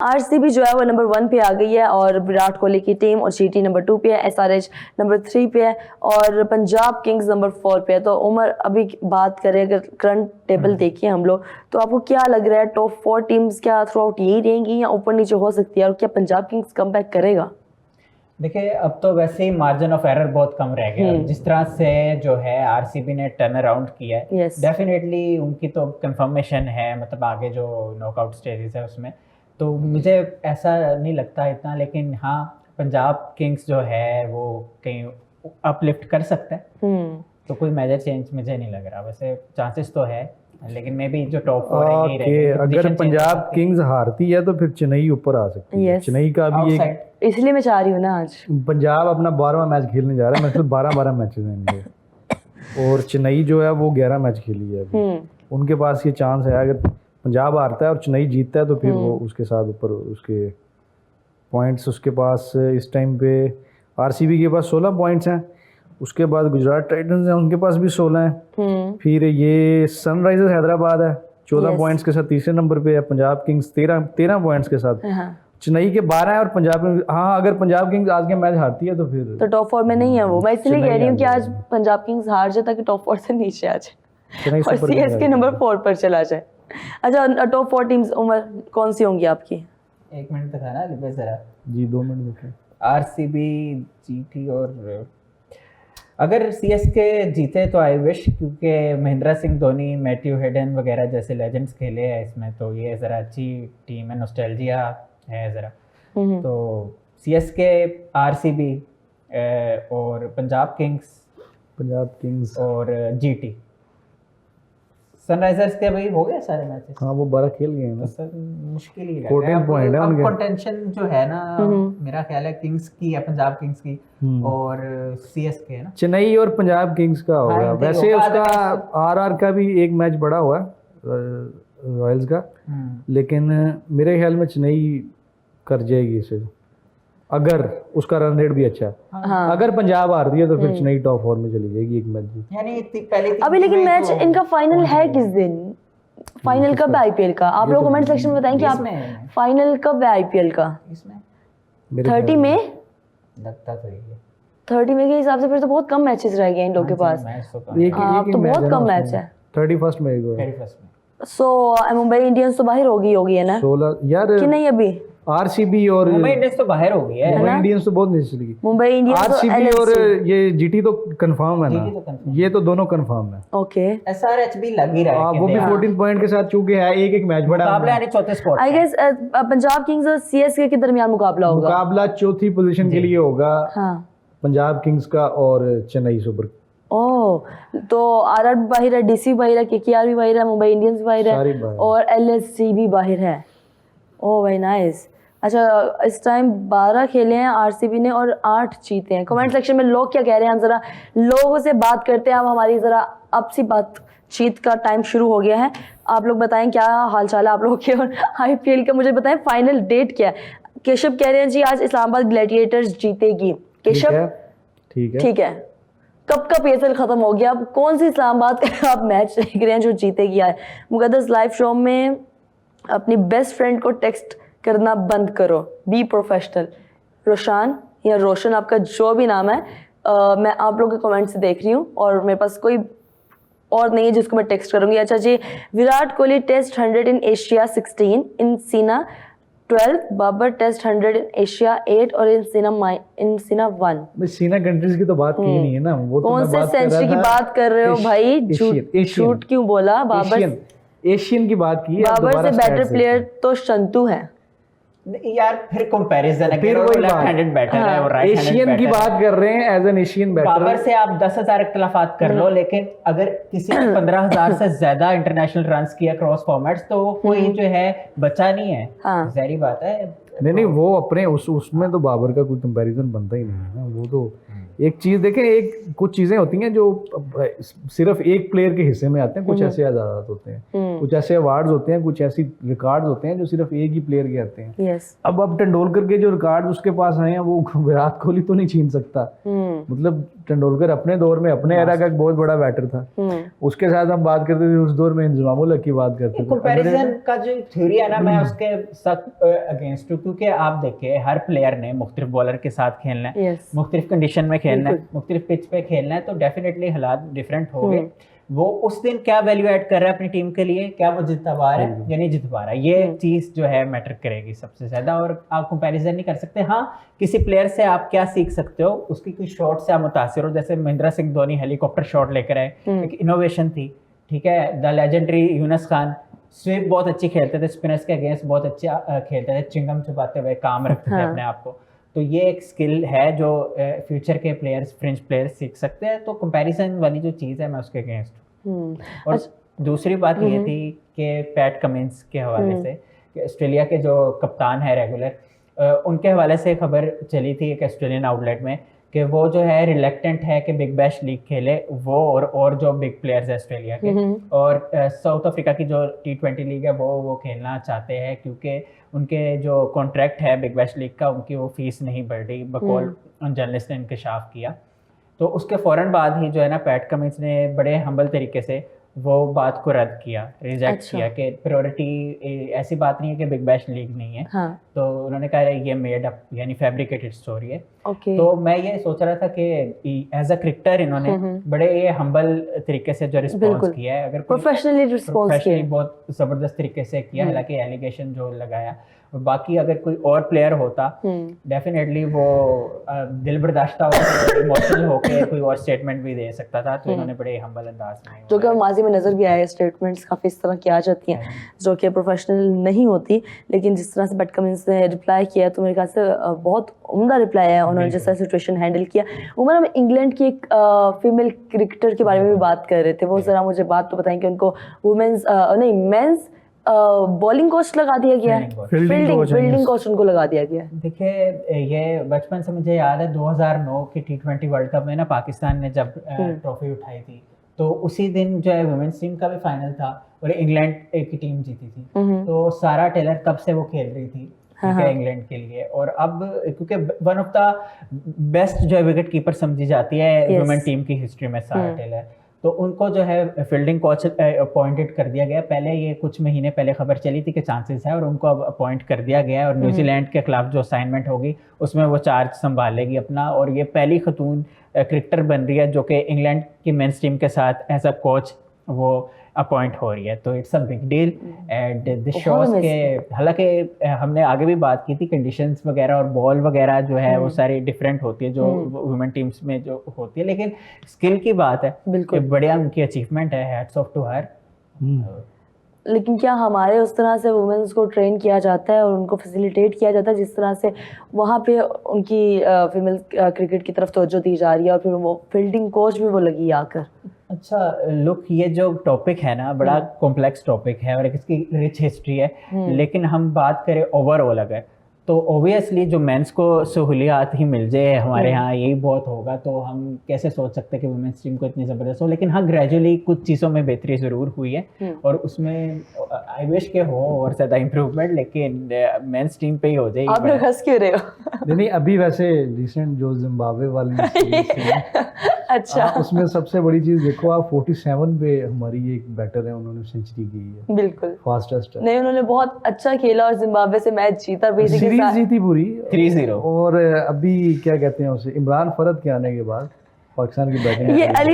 RCB जो है वो नंबर 1 पे आ गई है और विराट कोहली की टीम, और जीटी नंबर 2 पे है, एसआरएच नंबर 3 पे है और पंजाब किंग्स नंबर 4 पे है। तो उमर, अभी बात करें अगर करंट टेबल देखिए हम लोग, तो आपको क्या लग रहा है टॉप 4 टीम्स क्या थ्रू आउट यही रहेंगी या ऊपर नीचे हो सकती है, और क्या पंजाब किंग्स कमबैक करेगा? देखिए, अब तो वैसे ही मार्जिन ऑफ एरर बहुत कम रह गया। जिस तरह से जो है आरसीबी ने टर्न अराउंड किया है, Yes. डेफिनेटली उनकी तो कंफर्मेशन है, मतलब आगे जो नॉकआउट स्टेजेस है उसमें। तो मुझे ऐसा नहीं लगता इतना, लेकिन हाँ, पंजाब किंग्स जो है वो कहीं अपलिफ्ट कर सकता है। तो कोई मेजर चेंज मुझे नहीं लग रहा। वैसे चांसेस तो है, लेकिन मे बी जो टॉप 4 है यही रहेंगे। अगर पंजाब किंग्स हारती है तो फिर चेन्नई ऊपर आ सकती है। Yes. चेन्नई का भी एक, इसलिए मैं चाह रही हूँ ना, आज पंजाब अपना 12वां मैच खेलने जा रहा है, मतलब 12 मैचेस हैं इनके, और चेन्नई जो है वो 11 मैच खेली है अभी। उनके पास ये चांस है, अगर पंजाब हारता है और चेन्नई जीतता है तो फिर वो उसके साथ ऊपर, उसके पॉइंट्स उसके पास इस टाइम पे आरसीबी के पास 16 पॉइंट्स हैं, उसके बाद गुजरात टाइटंस हैं उनके पास भी 16 हैं, फिर ये सनराइजर्स हैदराबाद है 14 पॉइंट्स के साथ तीसरे नंबर पे है, पंजाब किंग्स 13 पॉइंट्स के साथ, चेन्नई के 12 है और पंजाब किंग्स, हाँ अगर पंजाब किंग्स आज के मैच हारती है तो फिर तो टॉप 4 में नहीं है वो। मैं इसलिए कह रही हूँ कि आज पंजाब किंग्स हार जाए ताकि टॉप 4 से नीचे आ जाए और सीएसके नंबर 4 पर चला जाए। अच्छा, टॉप 4 टीम्स उमर कौन सी होंगी आपकी? 1 मिनट दिखाना लिबे जरा जी, 2 मिनट देखें। आरसीबी, जीटी, और अगर सीएसके जीते तो आई विश, क्योंकि महेंद्र सिंह धोनी, मैथ्यू हेडन वगैरह जैसे लेजेंड्स खेले हैं इसमें, तो ये ज़रा अच्छी टीम है, नॉस्टैल्जिया है ज़रा। तो सीएसके, आरसीबी और पंजाब किंग्स और जीटी। सनराइजर्स के भाई हो गए सारे मैचेस। हाँ, वो 12 खेल गए हैं ना, सर मुश्किल ही है। 14 पॉइंट है उनके। कंटेंशन जो है ना, मेरा ख्याल है किंग्स की है, पंजाब किंग्स की और सीएसके है ना, चेन्नई और पंजाब किंग्स का होगा। वैसे उसका आरआर का भी एक मैच बड़ा हुआ रॉयल्स का, लेकिन मेरे ख्याल में चेन्नई कर जाएगी इसे, अगर उसका रन रेट भी अच्छा है। हाँ। अगर पंजाब हारती है तो फिर चेन्नई टॉप 4 में चली जाएगी एक मैच भी। यानी पहले अभी लेकिन मैच इनका फाइनल है किस दिन? फाइनल कब है आईपीएल का? आप लोग कमेंट सेक्शन में बताएं कि आप फाइनल कब है आईपीएल का? इसमें 30 में लगता तो है। 30 में के हिसाब से फिर तो बहुत कम मैचेस रह गए इन लोगों के पास। अब तो बहुत कम मैच है। 31 मई को। सो मुंबई इंडियंस तो बाहर होगी है ना 16 यार, कि नहीं? अभी आरसीबी और मुंबई इंडियंस तो बाहर हो गई है। मुंबई इंडियंस तो बहुत नीचे चली गई। मुंबई इंडियंस, आरसीबी और ये जीटी तो कंफर्म है ना, ये तो दोनों कंफर्म है। ओके, एसआरएच भी लग ही रहा है, वो भी 14 पॉइंट के साथ चूके है, एक मैच बड़ा मुकाबला है, चौथे spot. I guess Punjab Kings और सीएसके के दरमियान मुकाबला होगा। मुकाबला चौथी पोजीशन के लिए होगा। हाँ, पंजाब किंग्स का और चेन्नई सुपर। ओह, तो आरआर भी बाहर है, डीसी बाहर है, केकेआर भी बाहर है, मुंबई इंडियंस भी बाहर है और एलएससी भी बाहर है। Oh very nice. अच्छा, इस टाइम 12 खेले हैं आरसीबी ने और 8 जीते हैं। कमेंट सेक्शन में लोग क्या कह रहे हैं, हम जरा लोगों से बात करते हैं। अब हमारी जरा अब सी बातचीत का टाइम शुरू हो गया है। आप लोग बताएं क्या हाल चाल है आप लोगों के, और आईपीएल का मुझे बताएं फाइनल डेट क्या है। केशव कह रहे हैं जी आज इस्लामाबाद ग्लैडिएटर्स जीतेगी। केशव ठीक है, कब का पीएसएल खत्म हो गया, अब कौन सी इस्लामाबाद का आप मैच देख रहे हैं जो जीतेगी? आज मुकद्दस लाइव शो में अपनी बेस्ट फ्रेंड को टेक्स्ट करना बंद करो, बी प्रोफेशनल। रोशान या रोशन, आपका जो भी नाम है, मैं आप लोगों के कमेंट से देख रही हूँ और मेरे पास कोई और नहीं है जिसको मैं टेक्स्ट करूँगी। अच्छा जी, Virat Kohli test 100 in Asia 16, in SENA 12, Babar test 100 in Asia 8 और इन सीना 1। सीना कंट्रीज की तो बात की नहीं है ना, वो तो कौन से सेंचुरी की बात कर रहे हो भाई? झूठ क्यों बोला? बाबर, एशियन की बात की है। बाबर से बेटर प्लेयर तो शंतु है यार, फिर कंपैरिजन है, फिर वो लेफ्ट हैंडेड बैटर है और राइट हैंडेड एशियन की बात कर रहे हैं, as an Asian batter. Babar से आप 10,000 इख्तिलाफात कर लो, लेकिन अगर किसी ने 15,000 से ज्यादा इंटरनेशनल रन्स किया क्रॉस फॉर्मेट्स, तो कोई जो है बचा नहीं है। जाहिर बात है। नहीं, वो अपने उसमें तो बाबर का कोई कंपैरिजन बनता ही नहीं है ना, वो तो एक चीज देखें, एक कुछ चीजें होती हैं जो सिर्फ एक प्लेयर के हिस्से में आते हैं, कुछ ऐसे आजाद होते हैं, कुछ ऐसे अवार्ड्स होते हैं, कुछ ऐसी रिकॉर्ड्स होते हैं जो सिर्फ एक ही प्लेयर के आते हैं। यस अब तेंदुलकर के जो रिकॉर्ड उसके पास आए हैं वो विराट कोहली तो नहीं छीन सकता। मतलब तेंदुलकर अपने दौर में अपने एरा का एक बहुत बड़ा बैटर था, उसके साथ हम बात करते थे, उस दौर में इंजमामुल हक की बात करते थे। कंपैरिजन का जो थ्योरी है ना, मैं उसके सख्त अगेंस्ट हूँ, क्योंकि आप देखिए हर प्लेयर ने मुख्तलिफ बॉलर के साथ खेलना है, मुख्तलिफ कंडीशन में खेलना है, मुख्तलिफ पिच पे खेलना है, तो डेफिनेटली हालात डिफरेंट हो गए। वो उस दिन क्या वैल्यू ऐड कर रहा है अपनी टीम के लिए, क्या वो जिता पा रहा है या नहीं जित पा रहा है, ये चीज जो है मैटर करेगी सबसे ज्यादा। और आप कंपैरिजन नहीं कर सकते। हाँ, किसी प्लेयर से आप क्या सीख सकते हो, उसकी कोई शॉट से आप मुतासिर हो, जैसे महेंद्र सिंह धोनी हेलीकॉप्टर शॉट लेकर आए, एक इनोवेशन थी, ठीक है। The legendary Younis Khan sweep बहुत अच्छी खेलते थे, स्पिनर्स के अगेंस्ट बहुत अच्छा खेलते थे, चिंगम छुपाते हुए काम रखते थे अपने आप को। तो ये एक स्किल है जो फ्यूचर के प्लेयर्स, फ्रेंच प्लेयर्स सीख सकते हैं। तो कंपैरिजन वाली जो चीज़ है मैं उसके अगेंस्ट हूँ। और दूसरी बात ये थी कि पैट कमिंस के हवाले से, कि ऑस्ट्रेलिया के जो कप्तान है रेगुलर, उनके हवाले से खबर चली थी एक ऑस्ट्रेलियन आउटलेट में कि वो जो है रिलेक्टेंट है कि बिग बैश लीग खेले, वो और जो बिग प्लेयर्स है ऑस्ट्रेलिया के, और साउथ अफ्रीका की जो T20 लीग है वो खेलना चाहते हैं, क्योंकि उनके जो कॉन्ट्रैक्ट है बिग बैश लीग का, उनकी वो फीस नहीं बढ़ रही, बकौल जर्नलिस्ट ने इंकशाफ किया। तो उसके फ़ौरन बाद ही जो है ना पैट कमिंस ने बड़े हम्बल तरीके से वो बात को रद्द किया, रिजेक्ट किया कि प्रायोरिटी ऐसी बात नहीं है कि बिग बैश लीग नहीं है। हाँ। तो उन्होंने कहा ये मेड अप यानी फैब्रिकेटेड स्टोरी है। तो मैं ये सोच रहा था कि एज अ क्रिकेटर इन्होंने बड़े ये हम्बल तरीके से जो रिस्पॉन्स किया है, अगर प्रोफेशनली बहुत ज़बरदस्त तरीके से किया, हालांकि एलिगेशन जो लगाया, और बाकी अगर कोई और प्लेयर होता डेफिनेटली वो दिल बर्दाश्ता होकर इमोशनल होकर कोई और स्टेटमेंट भी दे सकता था। तो इन्होंने बड़े हम्बल अंदाज में, जो कि माजी में नज़र भी आया, स्टेटमेंट्स काफ़ी इस तरह की आ जाती हैं जो कि प्रोफेशनल नहीं होती, लेकिन जिस तरह से पैट कमिंस ने रिप्लाई किया तो मेरे ख्याल से बहुत उम्दा रिप्लाई है उन्होंने जिस तरह सिचुएशन हैंडल किया। उमर, हम इंग्लैंड की एक फीमेल क्रिकेटर के बारे में भी बात कर रहे थे, वो ज़रा मुझे बात तो बताएं कि उनको वुमेन्स नहीं मेंस बॉलिंग कोच लगा दिया गया है, फील्डिंग कोच उनको लगा दिया गया है। देखिए ये बचपन से मुझे याद है 2009 की T20 वर्ल्ड कप में ना पाकिस्तान ने जब ट्रॉफी उठाई थी, तो उसी दिन जो है वुमेन्स टीम का भी फाइनल था और इंग्लैंड की टीम जीती थी। तो सारा टेलर तब से वो खेल रही थी इंग्लैंड के लिए, और अब क्योंकि वन ऑफ द बेस्ट जो है विकेट कीपर समझी जाती है वुमेन टीम की हिस्ट्री में सारा टेलर, तो उनको जो है फील्डिंग कोच अपॉइंटेड कर दिया गया। पहले ये कुछ महीने पहले खबर चली थी कि चांसेस है, और उनको अब अपॉइंट कर दिया गया है, और न्यूजीलैंड के खिलाफ जो असाइनमेंट होगी उसमें वो चार्ज संभालेगी अपना, और ये पहली खतून क्रिकेटर बन रही है जो कि इंग्लैंड की मेंस टीम के साथ एज अ कोच वो अपॉइंट हो रही है। तो it's a big deal and this shows के, हालांकि हमने आगे भी बात की थी कंडीशंस वगैरह और बॉल वगैरह जो है वो सारी डिफरेंट होती है जो वुमेन टीम्स में जो होती है, लेकिन स्किल की बात है, बिल्कुल बढ़िया उनकी अचीवमेंट है, हैट्स ऑफ टू हर। लेकिन क्या हमारे उस तरह से वुमेन्स को ट्रेन किया जाता है और उनको फैसिलिटेट किया जाता है जिस तरह से वहाँ पे उनकी फीमेल क्रिकेट की तरफ तवज्जो दी जा रही है, और फिर वो फील्डिंग कोच भी वो लगी आकर। अच्छा लुक, ये जो टॉपिक है ना बड़ा कॉम्प्लेक्स टॉपिक है और इसकी रिच हिस्ट्री है, लेकिन हम बात करें ओवरऑल अगर, तो ऑब्वियसली जो मेंस को सहूलियात ही मिल जाए हमारे यहाँ यही बहुत होगा, तो हम कैसे सोच सकते हैं कि वुमेन्स टीम को इतनी ज़बरदस्त हो। लेकिन हाँ, ग्रेजुअली कुछ चीज़ों में बेहतरी ज़रूर हुई है, और उसमें आई विश के हो और ज़्यादा इम्प्रूवमेंट, लेकिन मेंस टीम पे ही हो जाएगी। आप लोग हंस क्यों रहे हो? नहीं, अभी वैसे रिसेंट जो जिम्बाब्वे वाली अच्छा, उसमें सबसे बड़ी चीज देखो आप, 47 पे हमारी एक बैटर है, उन्होंने सेंचुरी की है, बिल्कुल फास्टेस्ट। नहीं, उन्होंने बहुत अच्छा खेला और जिम्बाब्वे से मैच जीता, सीरीज जीती पूरी 3-0। और अभी क्या कहते हैं उसे, इमरान फरद के आने के बाद पाकिस्तान की बैटिंग